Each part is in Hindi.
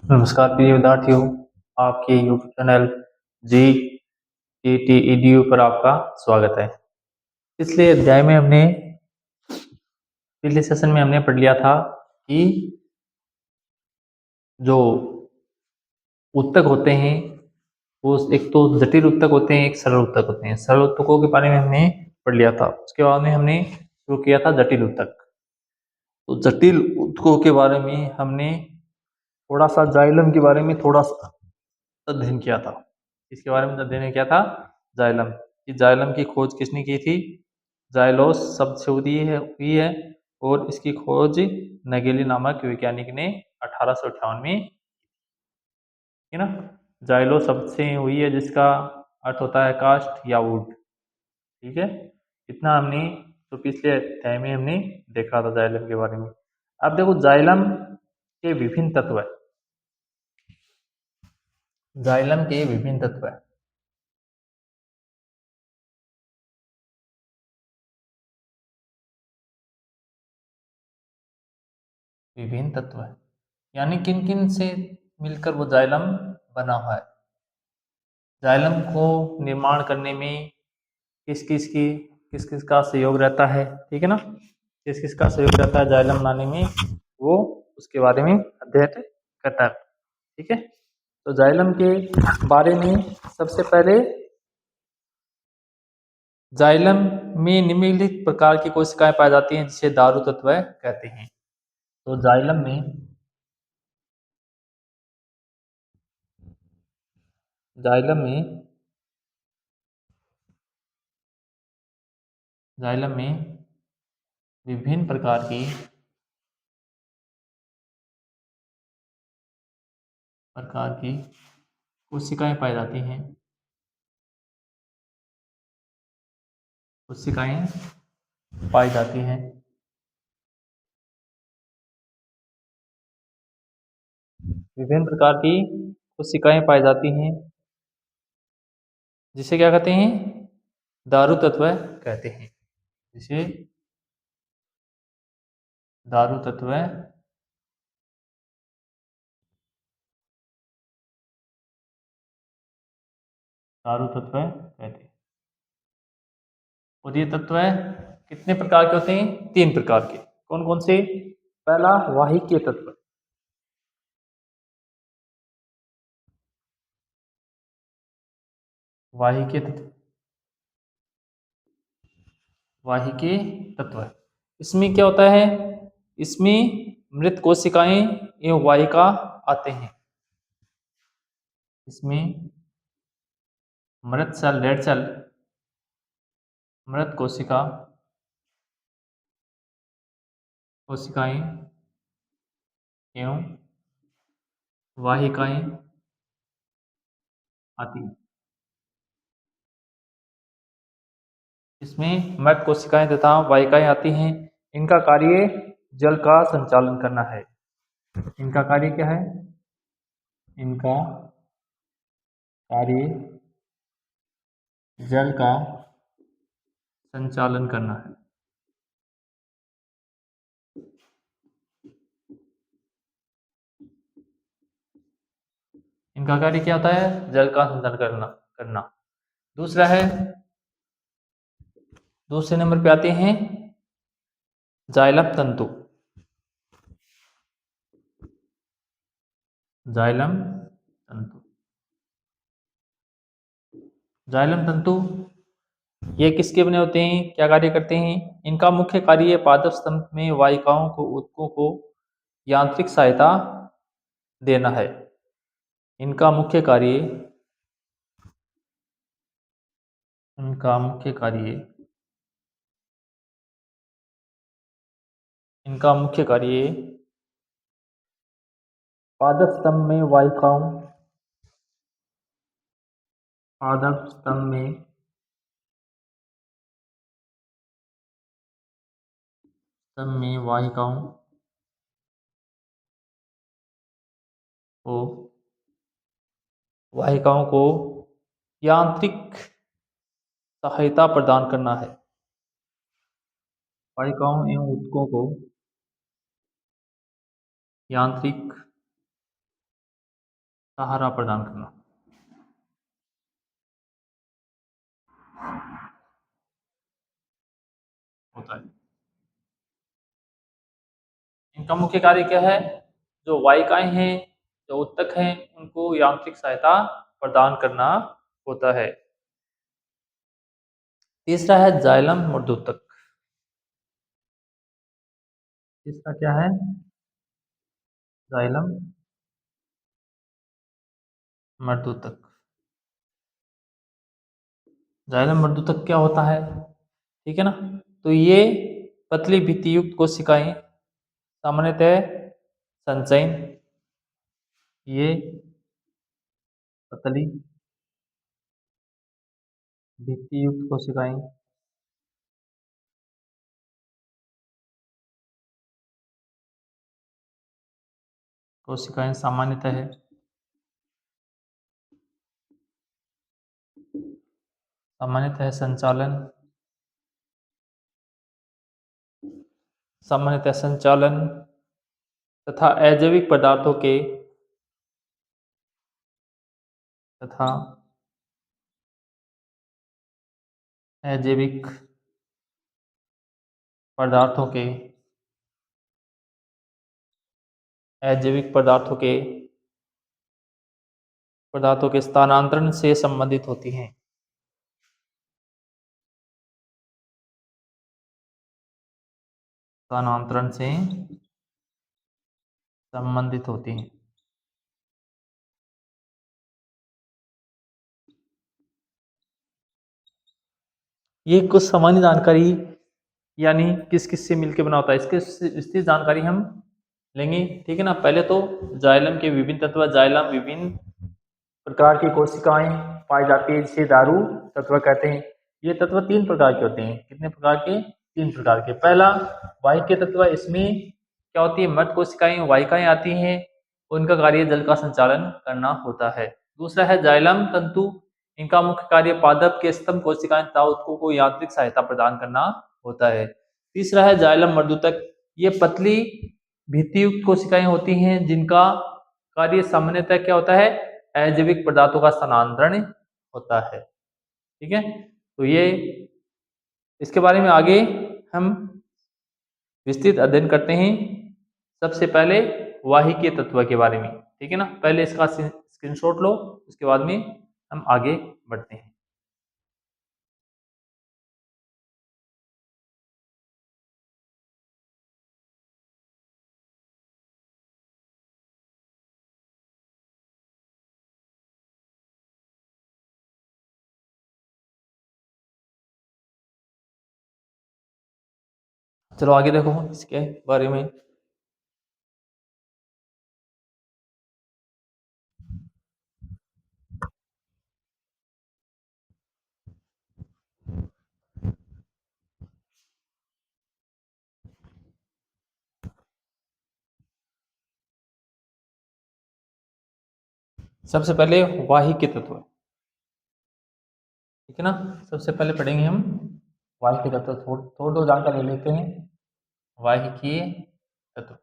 नमस्कार प्रिय विद्यार्थियों, आपके YouTube channel G T T EDU पर आपका स्वागत है। पिछले अध्याय में पिछले सेशन में हमने पढ़ लिया था कि जो उत्तक होते हैं वो एक तो जटिल उत्तक होते हैं, एक सरल उत्तक होते हैं। सरल उत्तकों के बारे में हमने पढ़ लिया था। उसके बाद में हमने शुरू किया था जटिल उत्तक। तो जटिल उत्तकों के बारे में हमने थोड़ा सा जाइलम के बारे में थोड़ा सा अध्ययन किया था। इसके बारे में अध्ययन किया था जाइलम कि जाइलम की खोज किसने की थी। जाइलोस शब्द से हुई है और इसकी खोज नगेली नामक वैज्ञानिक ने 1858 में, है ना। जाइलो शब्द से हुई है जिसका अर्थ होता है काष्ठ या वुड। ठीक है, इतना हमने तो पिछले अध्याय में हमने देखा था जाइलम के बारे में। अब देखो जाइलम के विभिन्न तत्व है। जाइलम के विभिन्न तत्व है। विभिन्न तत्व है यानी किन किन से मिलकर वो जाइलम बना हुआ है। जाइलम को निर्माण करने में किस किस का सहयोग रहता है, ठीक है ना। किस किस का सहयोग रहता है जाइलम बनाने में, वो उसके बारे में अध्ययन करता है। ठीक है, तो जाइलम के बारे में सबसे पहले जाइलम में निम्नलिखित प्रकार की कोशिकाएं पाई जाती हैं जिसे दारू तत्व कहते हैं। तो जाइलम में जाइलम में विभिन्न प्रकार की कोशिकाएं पाई जाती हैं। कोशिकाएं पाई जाती हैं। विभिन्न प्रकार की कोशिकाएं पाई जाती हैं जिसे क्या कहते हैं, दारू तत्व कहते हैं। जिसे दारू तत्व कहते हैं। और ये तत्व कितने प्रकार के होते हैं, 3 प्रकार के। कौन कौन से। पहला वाहिकीय तत्व। वाहिकीय तत्व वाहिकीय तत्व इसमें क्या होता है, इसमें मृत कोशिकाएं एवं वाहिका आते हैं। इसमें मृत सेल, डेड सेल, मृत कोशिकाएं एवं वाहिकाएं आती हैं। इसमें मृत कोशिकाएं तथा वाहिकाएं आती हैं। इनका कार्य जल का संचालन करना है। इनका कार्य क्या है, इनका कार्य जल का संचालन करना है। इनका कार्य क्या होता है, जल का संचालन करना। दूसरा है, दूसरे नंबर पे आते हैं जाइलम तंतु। जाइलम तंतु जाइलम तंतु ये किसके बने होते हैं, क्या कार्य करते हैं। इनका मुख्य कार्य पादप स्तंभ में वाहिकाओं को, ऊतकों को यांत्रिक सहायता देना है। इनका मुख्य कार्य इनका मुख्य कार्य इनका मुख्य कार्य पादप स्तंभ में वाहिकाओं पादप स्तंभ में को वाहिकाओं को यांत्रिक सहायता प्रदान करना है। वाहिकाओं एवं ऊतकों को यांत्रिक सहारा प्रदान करना होता है। इनका मुख्य कार्य क्या है? जो वाहिकाएं हैं, जो उत्तक हैं, उनको यांत्रिक सहायता प्रदान करना होता है। तीसरा है जाइलम मर्दूतक। तीसरा क्या है? जाइलम मर्दूतक। जाइलम मर्दूतक क्या होता है? ठीक है ना? तो ये पतली भित्ति युक्त कोशिकाएं सामान्यतः संचयन, ये पतली भित्ति युक्त कोशिकाएं कोशिकाएं सामान्यतः संचालन तथा अजैविक पदार्थों के तथा अजैविक पदार्थों के अजैविक पदार्थों के स्थानांतरण से संबंधित होती हैं। स्थानांतरण से संबंधित होती हैं। ये कुछ सामान्य जानकारी यानी किस किस से मिलकर बना होता है, इसके विस्तृत जानकारी हम लेंगे। ठीक है ना? पहले तो जाइलम के विभिन्न तत्व। जाइलम विभिन्न प्रकार की कोशिकाएं पाई जाती है, जिसे दारू तत्व कहते हैं। ये तत्व तीन प्रकार के होते हैं। कितने प्रकार के? तीन प्रकार के। पहला वाहिकीय तत्व। इसमें क्या होती है? मृत कोशिकाएं, वाहिकाएं आती हैं, उनका कार्य जल का संचालन करना होता है। दूसरा है जाइलम तंतु। इनका मुख्य कार्य पादप के स्तंभ कोशिकाएं तथा उत्तकों को यांत्रिक सहायता प्रदान करना होता है। तीसरा है जाइलम मर्दूतक। ये पतली भित्तियुक्त कोशिकाएं होती हैं, जिनका कार्य सामान्यतः क्या होता है? अजैविक पदार्थों का स्थानांतरण होता है। ठीक है? तो ये इसके बारे में आगे हम विस्तृत अध्ययन करते हैं। सबसे पहले वाहिकीय तत्व के बारे में। ठीक है ना? पहले इसका स्क्रीनशॉट लो, उसके बाद में हम आगे बढ़ते हैं। चलो आगे देखो इसके बारे में। सबसे पहले वाहिकीय तत्व। ठीक है ना? सबसे पहले पढ़ेंगे हम वाहिकीय तत्व। थोड़ी दो जानकारी ले लेते हैं। वाहिकीय तत्व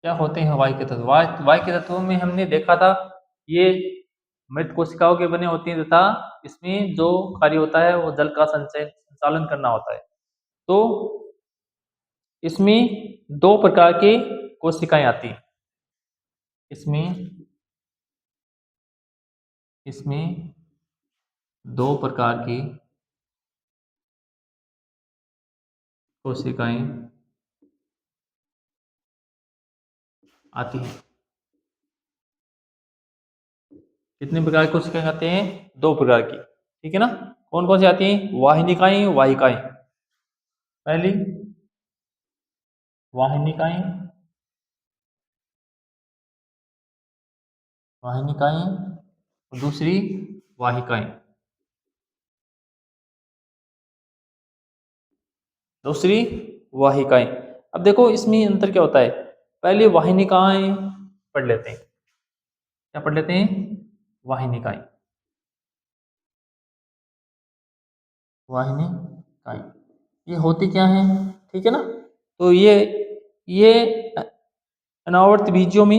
क्या होते हैं? वाहिकीय तत्व। वाहिकीय तत्वों में हमने देखा था, ये मृत कोशिकाओं के बने होते हैं तथा इसमें जो कार्य होता है वो जल का संचालन करना होता है। तो इसमें दो प्रकार के कोशिकाएं आती हैं। इसमें इसमें दो प्रकार की कोशिकाएं आती हैं। कितने प्रकार की कोशिकाएं आते हैं? दो प्रकार की। ठीक है ना? कौन कौन सी आती हैं? वाहिनिकाएं, वाहिकाएं। पहली वाहिनिकाएं, दूसरी वाहिकाएं। दूसरी वाहिकाएं। अब देखो इसमें अंतर क्या होता है। पहले वाहिनिकाएं पढ़ लेते हैं। क्या पढ़ लेते हैं? वाहिनिकाएं। वाहिनिकाएं ये होती क्या है? ठीक है ना? तो ये अनावर्त बीजियों में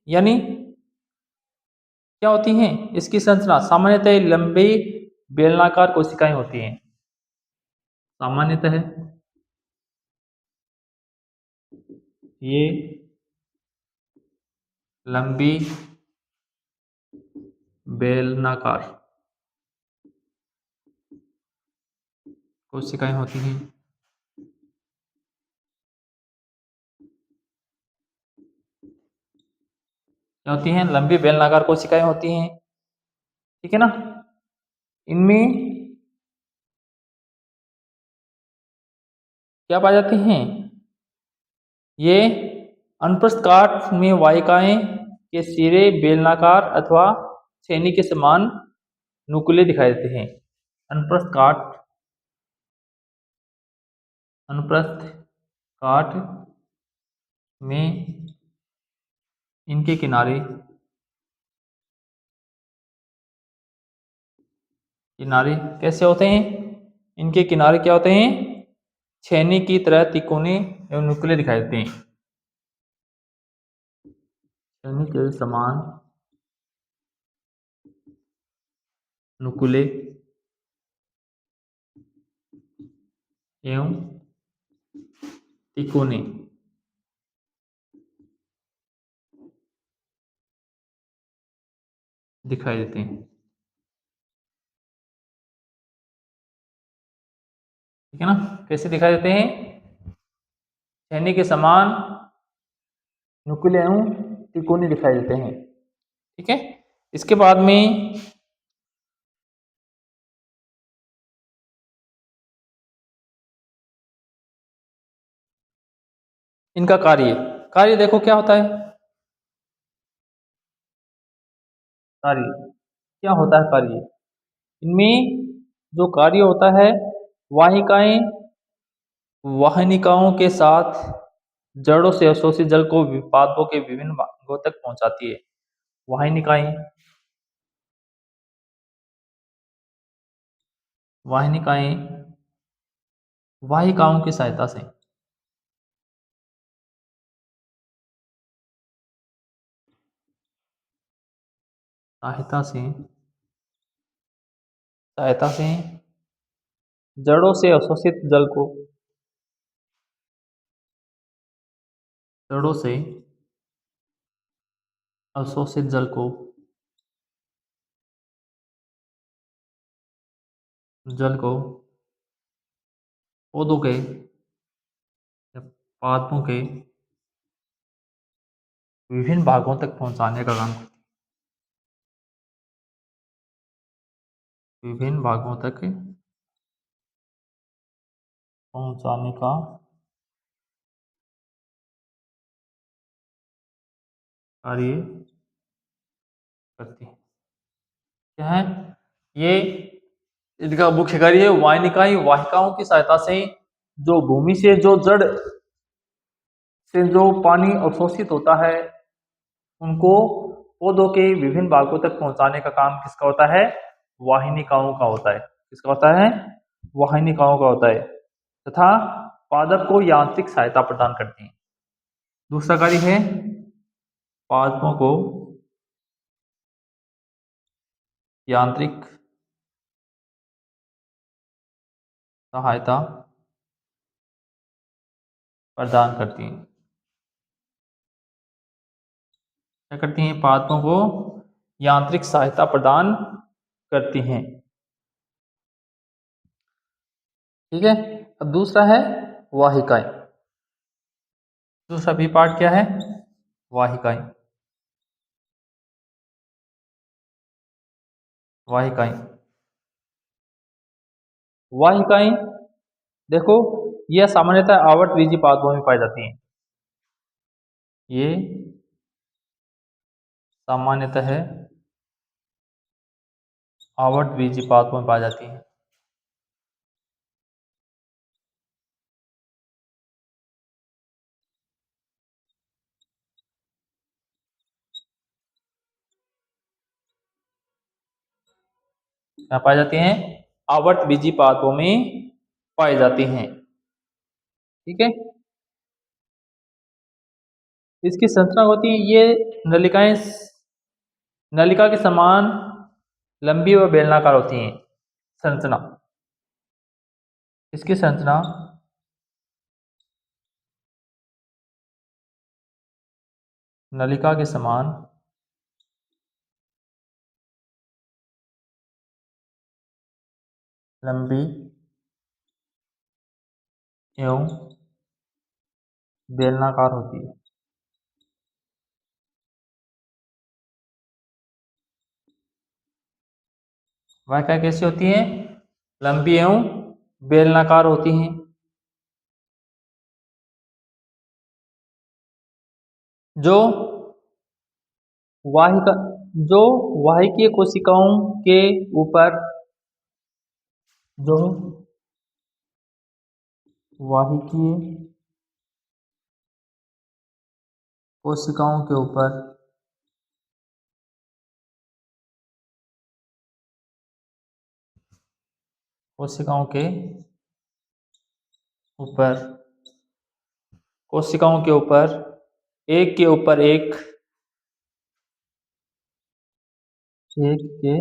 यानी क्या होती हैं? इसकी संरचना सामान्यतः लंबे बेलनाकार कोशिकाएं होती हैं। सामान्यतः ये लंबी बेलनाकार कोशिकाएं होती हैं। क्या होती हैं? लंबी बेलनाकार कोशिकाएं होती हैं। ठीक है ना? इनमें क्या पाए जाते हैं? ये अनुप्रस्थ काट में वाहिकाएं के सिरे बेलनाकार अथवा छेनी के समान नुकीले दिखाई देते हैं। अनुप्रस्थ काट में इनके किनारे किनारे कैसे होते हैं? इनके किनारे क्या होते हैं? छेनी की तरह तिकोने एवं नुकीले दिखाई देते हैं। छेनी के समान नुकीले एवं तिकोने दिखाई देते हैं। ठीक है ना? कैसे दिखाई देते हैं? छेनी के समान नुकीले एवं तिकोने दिखाई देते हैं। ठीक है? इसके बाद में इनका कार्य कार्य देखो क्या होता है? कार्य क्या होता है? कार्य इनमें जो कार्य होता है, वाहिकाएं वाहिनिकाओं के साथ जड़ों से अवशोषित जल को पादपों के विभिन्न भागों तक पहुंचाती है। वाहिनिकाएं वाहिनिकाएं वाहिकाओं की सहायता से सहायता से जड़ों से अवशोषित जल को जड़ों से अवशोषित जल को जल को पौधों के या पादपों के विभिन्न भागों तक पहुंचाने का काम विभिन्न भागों तक पहुंचाने का कार्य करती है। क्या है ये? इनका मुख्य कार्य वाहिनिकाएं वाहिकाओं की सहायता से जो भूमि से जो जड़ से जो पानी अवशोषित होता है उनको पौधों के विभिन्न भागों तक पहुंचाने का काम किसका होता है? वाहिनिकाओं का होता है। किसका होता है? वाहिनिकाओं का होता है तथा पादप को यांत्रिक सहायता प्रदान करती है। दूसरा कार्य है पादपों को यांत्रिक सहायता प्रदान करती है। क्या करती हैं? पादपों को यांत्रिक सहायता प्रदान करती हैं। ठीक है? अब दूसरा है वाहिकाएं। दूसरा भी पार्ट क्या है? वाहिकाएं। वाहिकाएं वाहिकाएं देखो, यह सामान्यतः आवर्तबीजी पादपों में पाई जाती हैं। ये सामान्यतः आवर्तबीजी पादपों में पाई जाती हैं। क्या पाई जाती हैं? आवर्तबीजी पादपों में पाई जाती हैं। ठीक है? इसकी संरचना होती है, ये नलिकाएं नलिका के समान लंबी व बेलनाकार होती हैं। संरचना, इसकी संरचना नलिका के समान लंबी एवं बेलनाकार होती है। वाहिकाएं कैसी होती हैं? लंबी एवं बेलनाकार होती हैं। जो वाहिका जो वाहिकीय कोशिकाओं के ऊपर जो वाहिकीय कोशिकाओं के ऊपर कोशिकाओं के ऊपर कोशिकाओं के ऊपर एक के ऊपर एक के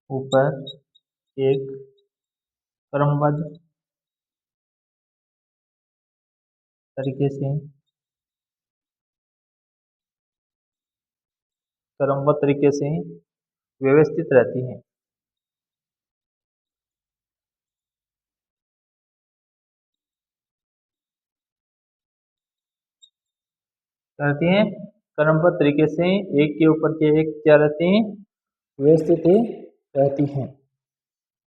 ऊपर एक क्रमबद्ध तरीके से व्यवस्थित रहती हैं। रहती हैं क्रमबद्ध तरीके से एक के ऊपर के एक क्या रहती हैं? व्यवस्थित रहती हैं।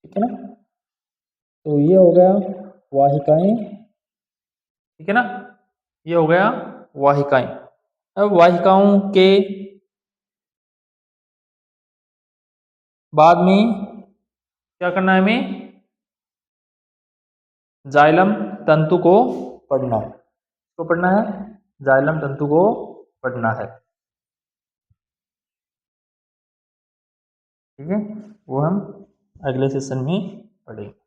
ठीक है ना? तो ये हो गया वाहिकाएं। ठीक है ना? ये हो गया वाहिकाएं। अब वाहिकाओं के बाद में क्या करना है हमें? जाइलम तंतु को पढ़ना है। तो पढ़ना है, जाइलम तंतु को पढ़ना है। ठीक है, वो हम अगले सेशन में पढ़ेंगे।